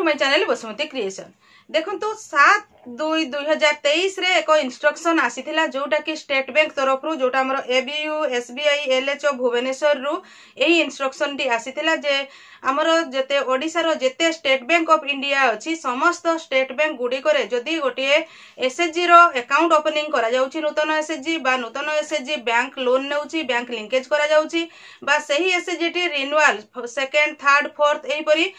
My channel Basumati creation. देखो 7/2/2023 रे एक इंस्ट्रक्शन आसीथिला जोटा कि स्टेट बैंक तरफ रु जोटा हमर एबीयू एसबीआई एलएचओ भुवनेश्वर रु एही इंस्ट्रक्शन टी आसीथिला जे हमर जते ओडिसा रो जते स्टेट बैंक ऑफ इंडिया अछि समस्त स्टेट बैंक गुडी करे जदी गोटे एसएचजी रो अकाउंट ओपनिंग करा जाउची नूतन एसएचजी बा नूतन एसएचजी बैंक लोन नेउची बैंक लिंकेज करा जाउची बा सही एसएचजी टी रिन्यूअल सेकंड थर्ड फोर्थ एही परी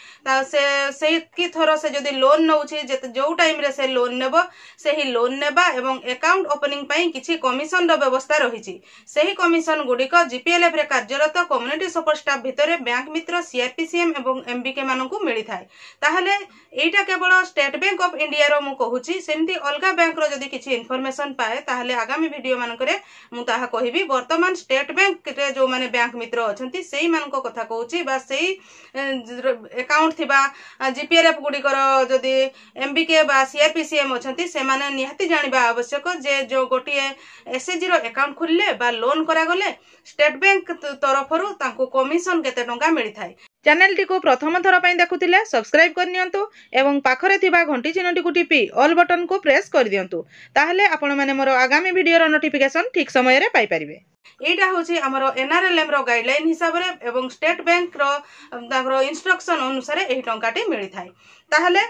से की थरो से जदी लोन नउची जे जो टाइम रे से लोन नेबो सेही लोन नेबा एवं अकाउंट ओपनिंग पई किछि कमिशन रो व्यवस्था रहिछि सेही कमिशन गुडी को जीपीएलएफ रे कार्यरत कम्युनिटी सपोर्ट स्टाफ भितरे बैंक मित्र सीआरपीसीएम एवं एमबीके मानकु मिली थाए ताहले एटा केवल स्टेट बैंक ऑफ इंडिया रो मु कहूची सेमती अलगा बैंक रो जदी किछि इन्फॉर्मेशन पाए ताहले आगामी वीडियो मानकरे मु ताहा कहिबी वर्तमान स्टेट बैंक रे जो माने बैंक मित्र अछंती सेही मानको कथा कहूची बा सेही अकाउंट थिबा जीपीएलएफ गुडी कर जदी एमबीके बा सीआरपीसीएम अछंती से माने निहाती जानिबा आवश्यक जे जो गोटिए एसएचजी रो अकाउंट खुलले बा लोन करा गले स्टेट बैंक तरफरु तांको कमिशन केते टंका मिली थाए। चैनल टी को प्रथम थर पई देखुतिले सब्सक्राइब कर नियंतु एवं पाखरे थिबा घंटी चिन्हटी को टिपी ऑल बटन को प्रेस कर दियंतु ताहले आपण माने मोर आगामी वीडियो रो नोटिफिकेशन ठीक समय रे पाई परिबे। एटा होची हमरो एनआरएलएम रो गाइडलाइन हिसाब रे एवं स्टेट बैंक रो ताकरो इंस्ट्रक्शन अनुसार एही टंकाटी मिली थाए ताहले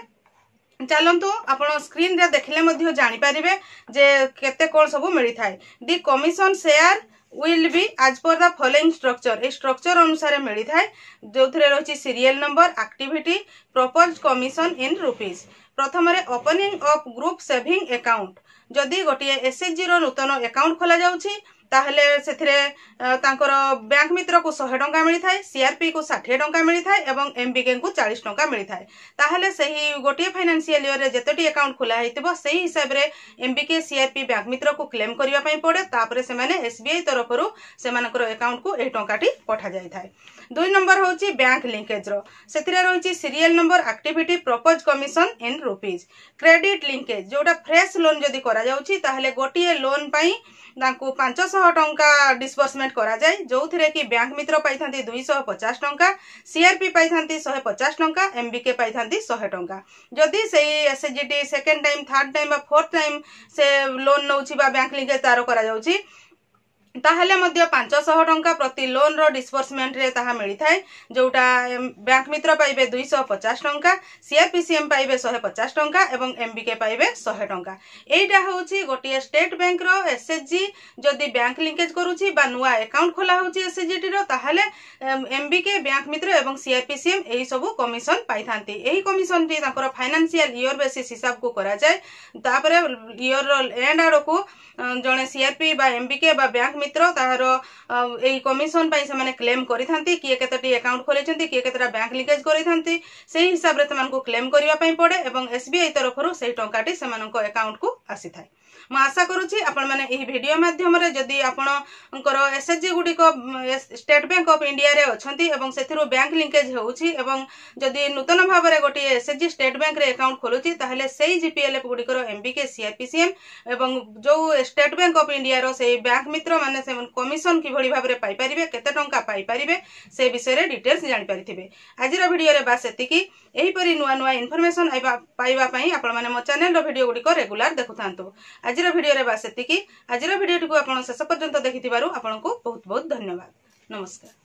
चलंतु आपण स्क्रीन रे देखले मध्ये जानि परिबे जे केते कोन सब मिली थाए। The commission share will be as per the following structure ए स्ट्रक्चर अनुसार मिली थाए जो थरे रही serial number activity proposed commission in rupees प्रथम रे opening of group saving account जदी गोटे एसएचजी रो नूतन अकाउंट खोला जाउची ताहले सेथिरे तांकर बैंक मित्र को 100 टंका मिली थाए सीआरपी को 60 टंका मिली थाए एवं एमबीके को 40 टंका मिली थाए ताहले सही गोटे फाइनेंशियल ईयर रे जतटी अकाउंट खोला हेतिबो सही हिसाब रे एमबीके सीआरपी बैंक मित्र को क्लेम करिया पई पड़े तापरे से माने एसबीआई तरफरु से मानकर अकाउंट को ए टंकाटी पठा जाय थाए। 2 नंबर होची बैंक लिंकेज रो सेथिरे रहिची serial number activity propose commission in rupees credit linkage जोटा फ्रेश लोन जदी करा जाउची ताहले गोटिए लोन पई तांको 500 टंका डिस्बर्समेंट करा जाय जो थिरे कि बैंक मित्र पाइथांती 250 टंका सीआरपी पाइथांती 150 टंका एमबीके पाइथांती 100 टंका जदी सेही SHG second time third time बा फोर्थ टाइम से लोन नउची बा बैंक लिंकेज तारो करा जाउची ताहले मध्य 500 टंका प्रति लोन रो डिस्बर्समेंट रे ताहा मिली थाए जोटा बैंक मित्र पाइबे 250 टंका सीआरपीसीएम पाइबे 150 टंका एवं एमबीके पाइबे 100 टंका। एटा होची गोटे स्टेट बैंक रो एसएचजी जदी बैंक लिंकेज करूची बा नुआ अकाउंट खोला होची एसएचजी रो ताहले एमबीके बैंक मित्र एवं सीआरपीसीएम एही सब कमिशन पाइथांती एही कमिशन टी ताकर फाइनेंशियल ईयर बेसिस हिसाब को करा जाय तापरे ईयर रो एंड आडो को जने सीआरपी बा एमबीके बा बैंक मित्र ताहारो एही कमिशन पई से माने क्लेम करि थांती किए केतटी अकाउंट खोले छंती किए केतरा बैंक लिंकेज करि थांती सेही हिसाब रे तमान को क्लेम करिवा पई पड़े एवं एसबीआई तरफरु सेही टंकाटी सेमानक अकाउंट को आसी थाए। म आशा करूची आपण माने एही वीडियो माध्यम रे जदी आपणकर एसएचजी गुडी को स्टेट बैंक ऑफ इंडिया रे अछंती एवं सेथिरो बैंक लिंकेज होउची एवं जदी नूतन भाव रे गोटी एसएचजी स्टेट बैंक रे अकाउंट खोलुची ताहले सेही जीपीएलएफ गुडी कर एमबीके सीआरपीसीएम एवं जो स्टेट बैंक ऑफ इंडिया रो सेही बैंक मित्र माने से कमिशन कि भली भाव रे पाई परिबे केते टंका पाई परिबे से विषय रे डिटेल्स जानि परिथिबे। आजिर वीडियो रे बास एतिकी एही परी नुवा नुवा इन्फॉर्मेशन पाइबा पई आपण माने मो चैनल रो वीडियो गुडी को रेगुलर देखुथांतो। आजिर वीडियो रे बास एतिकी आजिर वीडियो को आपण शेष पर्यंत देखिथिबारु आपनको बहुत बहुत धन्यवाद। नमस्कार।